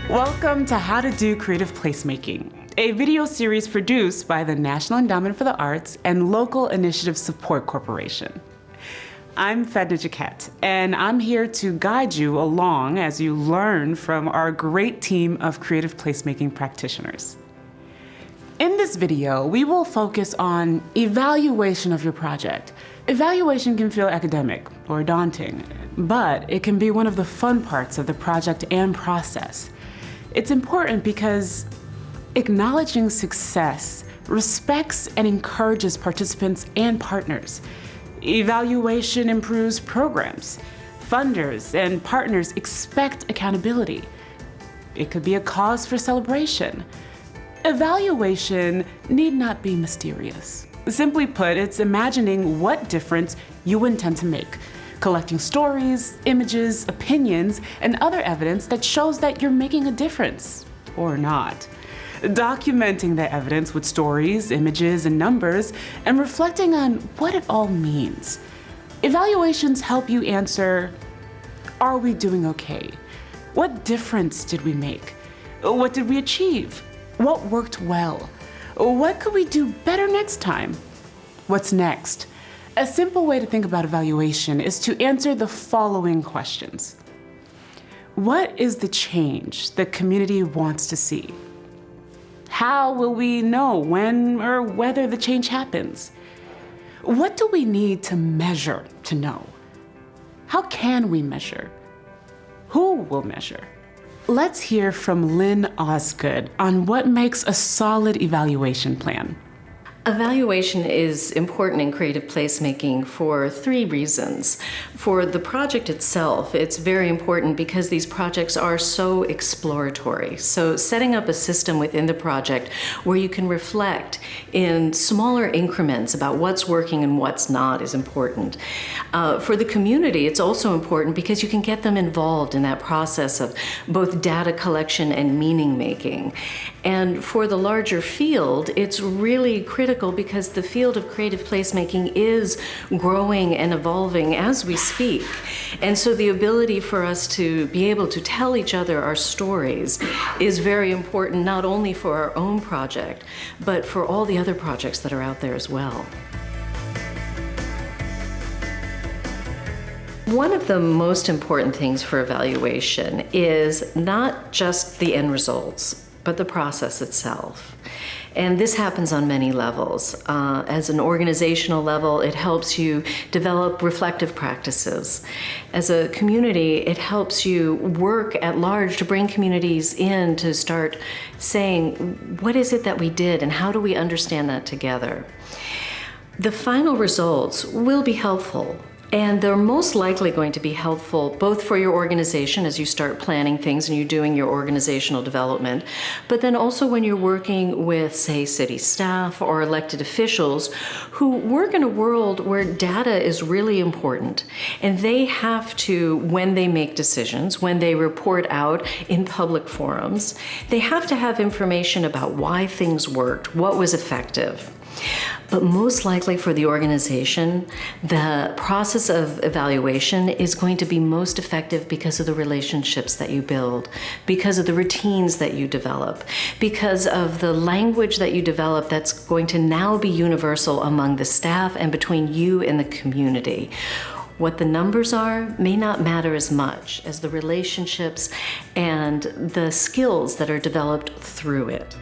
Welcome to How to Do Creative Placemaking, a video series produced by the National Endowment for the Arts and Local Initiative Support Corporation. I'm Fedna Jaquette, and I'm here to guide you along as you learn from our great team of creative placemaking practitioners. In this video, we will focus on evaluation of your project. Evaluation can feel academic or daunting, but it can be one of the fun parts of the project and process. It's important because acknowledging success respects and encourages participants and partners. Evaluation improves programs. Funders and partners expect accountability. It could be a cause for celebration. Evaluation need not be mysterious. Simply put, it's imagining what difference you intend to make, collecting stories, images, opinions, and other evidence that shows that you're making a difference, or not. Documenting that evidence with stories, images, and numbers, and reflecting on what it all means. Evaluations help you answer, are we doing okay? What difference did we make? What did we achieve? What worked well? What could we do better next time? What's next? A simple way to think about evaluation is to answer the following questions. What is the change the community wants to see? How will we know when or whether the change happens? What do we need to measure to know? How can we measure? Who will measure? Let's hear from Lynn Osgood on what makes a solid evaluation plan. Evaluation is important in creative placemaking for three reasons. For the project itself, it's very important because these projects are so exploratory. So setting up a system within the project where you can reflect in smaller increments about what's working and what's not is important. For the community, it's also important because you can get them involved in that process of both data collection and meaning making. And for the larger field, it's really critical because the field of creative placemaking is growing and evolving as we speak. And so the ability for us to be able to tell each other our stories is very important, not only for our own project, but for all the other projects that are out there as well. One of the most important things for evaluation is not just the end results, but the process itself. And this happens on many levels. As an organizational level, it helps you develop reflective practices. As a community, it helps you work at large to bring communities in to start saying, what is it that we did and how do we understand that together? The final results will be helpful. And they're most likely going to be helpful both for your organization as you start planning things and you're doing your organizational development, but then also when you're working with, say, city staff or elected officials who work in a world where data is really important. And they have to, when they make decisions, when they report out in public forums, they have to have information about why things worked, what was effective. But most likely for the organization, the process of evaluation is going to be most effective because of the relationships that you build, because of the routines that you develop, because of the language that you develop that's going to now be universal among the staff and between you and the community. What the numbers are may not matter as much as the relationships and the skills that are developed through it.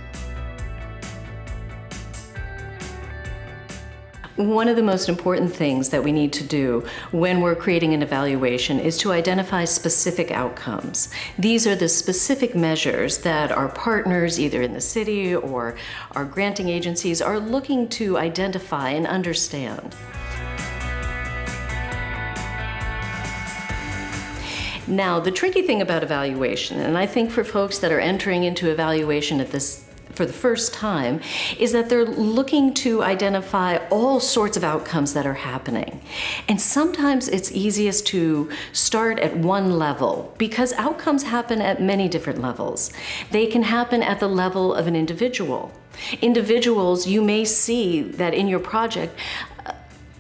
One of the most important things that we need to do when we're creating an evaluation is to identify specific outcomes. These are the specific measures that our partners, either in the city or our granting agencies, are looking to identify and understand. Now, the tricky thing about evaluation, and I think for folks that are entering into evaluation for the first time, is that they're looking to identify all sorts of outcomes that are happening. And sometimes it's easiest to start at one level because outcomes happen at many different levels. They can happen at the level of an individual. Individuals, you may see that in your project,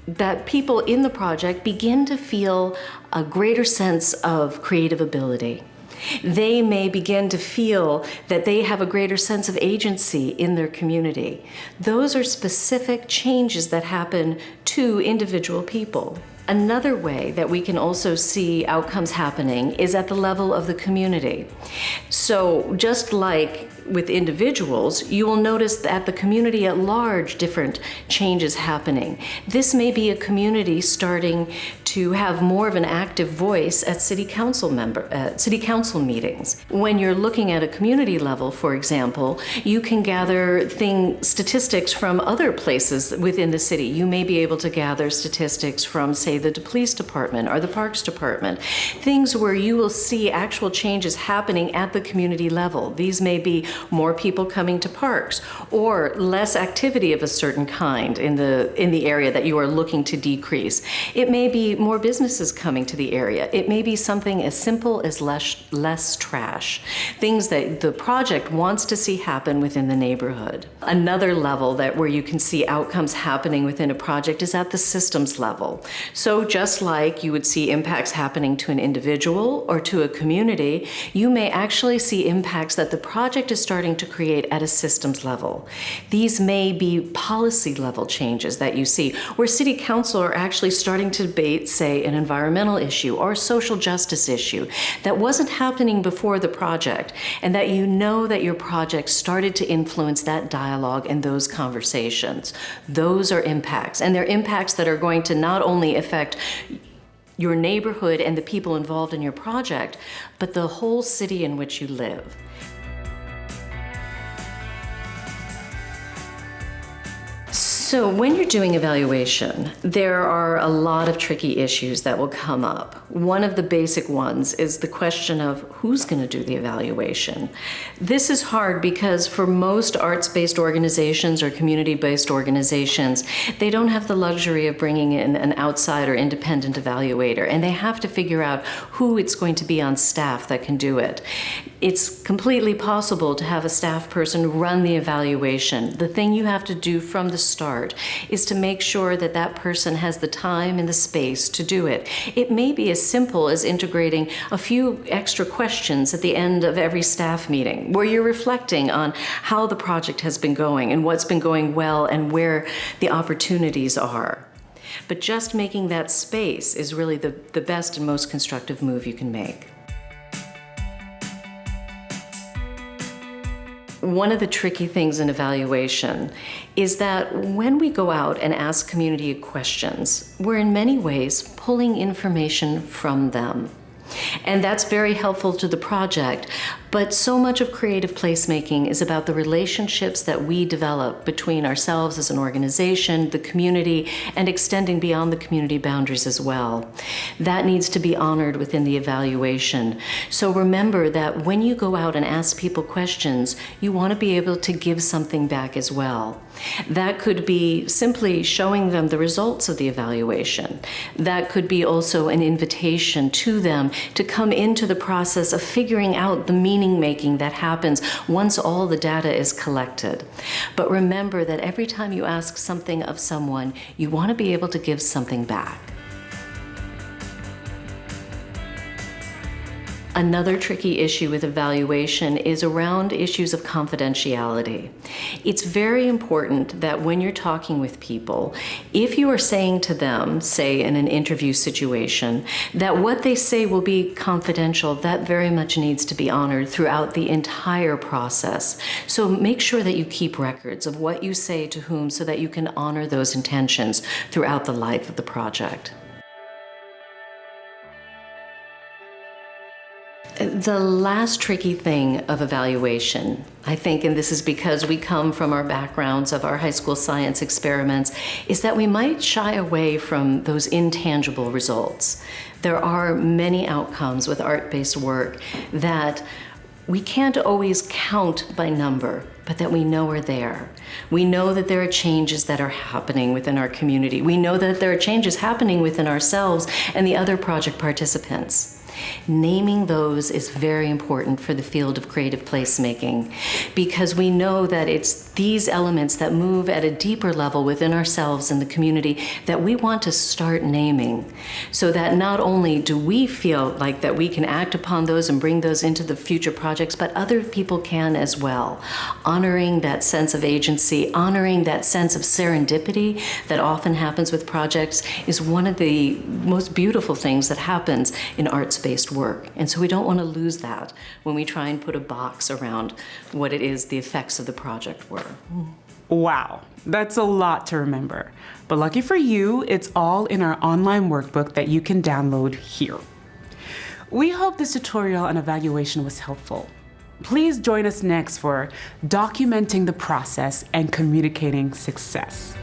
that people in the project begin to feel a greater sense of creative ability. They may begin to feel that they have a greater sense of agency in their community. Those are specific changes that happen to individual people. Another way that we can also see outcomes happening is at the level of the community. So just like with individuals, you will notice that the community at large, different changes happening. This may be a community starting to have more of an active voice at city council meetings. When you're looking at a community level, for example, you can gather statistics from other places within the city. You may be able to gather statistics from, say, the police department or the parks department, things where you will see actual changes happening at the community level. These may be more people coming to parks or less activity of a certain kind in the area that you are looking to decrease. It may be more businesses coming to the area. It may be something as simple as less trash, things that the project wants to see happen within the neighborhood. Another level where you can see outcomes happening within a project is at the systems level. So just like you would see impacts happening to an individual or to a community, you may actually see impacts that the project is starting to create at a systems level. These may be policy level changes that you see, where city council are actually starting to debate, say, an environmental issue or a social justice issue that wasn't happening before the project, and that you know that your project started to influence that dialogue and those conversations. Those are impacts, and they're impacts that are going to not only affect your neighborhood and the people involved in your project, but the whole city in which you live. So when you're doing evaluation, there are a lot of tricky issues that will come up. One of the basic ones is the question of who's going to do the evaluation. This is hard because for most arts-based organizations or community-based organizations, they don't have the luxury of bringing in an outside or independent evaluator, and they have to figure out who it's going to be on staff that can do it. It's completely possible to have a staff person run the evaluation. The thing you have to do from the start is to make sure that that person has the time and the space to do it. It may be as simple as integrating a few extra questions at the end of every staff meeting, where you're reflecting on how the project has been going and what's been going well and where the opportunities are. But just making that space is really the best and most constructive move you can make. One of the tricky things in evaluation is that when we go out and ask community questions, we're in many ways pulling information from them. And that's very helpful to the project, but so much of creative placemaking is about the relationships that we develop between ourselves as an organization, the community, and extending beyond the community boundaries as well. That needs to be honored within the evaluation. So remember that when you go out and ask people questions, you want to be able to give something back as well. That could be simply showing them the results of the evaluation. That could be also an invitation to them to come into the process of figuring out the meaning making that happens once all the data is collected. But remember that every time you ask something of someone, you want to be able to give something back. Another tricky issue with evaluation is around issues of confidentiality. It's very important that when you're talking with people, if you are saying to them, say in an interview situation, that what they say will be confidential, that very much needs to be honored throughout the entire process. So make sure that you keep records of what you say to whom so that you can honor those intentions throughout the life of the project. The last tricky thing of evaluation, I think, and this is because we come from our backgrounds of our high school science experiments, is that we might shy away from those intangible results. There are many outcomes with art-based work that we can't always count by number, but that we know are there. We know that there are changes that are happening within our community. We know that there are changes happening within ourselves and the other project participants. Naming those is very important for the field of creative placemaking, because we know that it's these elements that move at a deeper level within ourselves and the community that we want to start naming, so that not only do we feel like that we can act upon those and bring those into the future projects, but other people can as well. Honoring that sense of agency, honoring that sense of serendipity that often happens with projects is one of the most beautiful things that happens in arts-based work. And so we don't want to lose that when we try and put a box around what it is the effects of the project were. Wow, that's a lot to remember. But lucky for you, it's all in our online workbook that you can download here. We hope this tutorial on evaluation was helpful. Please join us next for documenting the process and communicating success.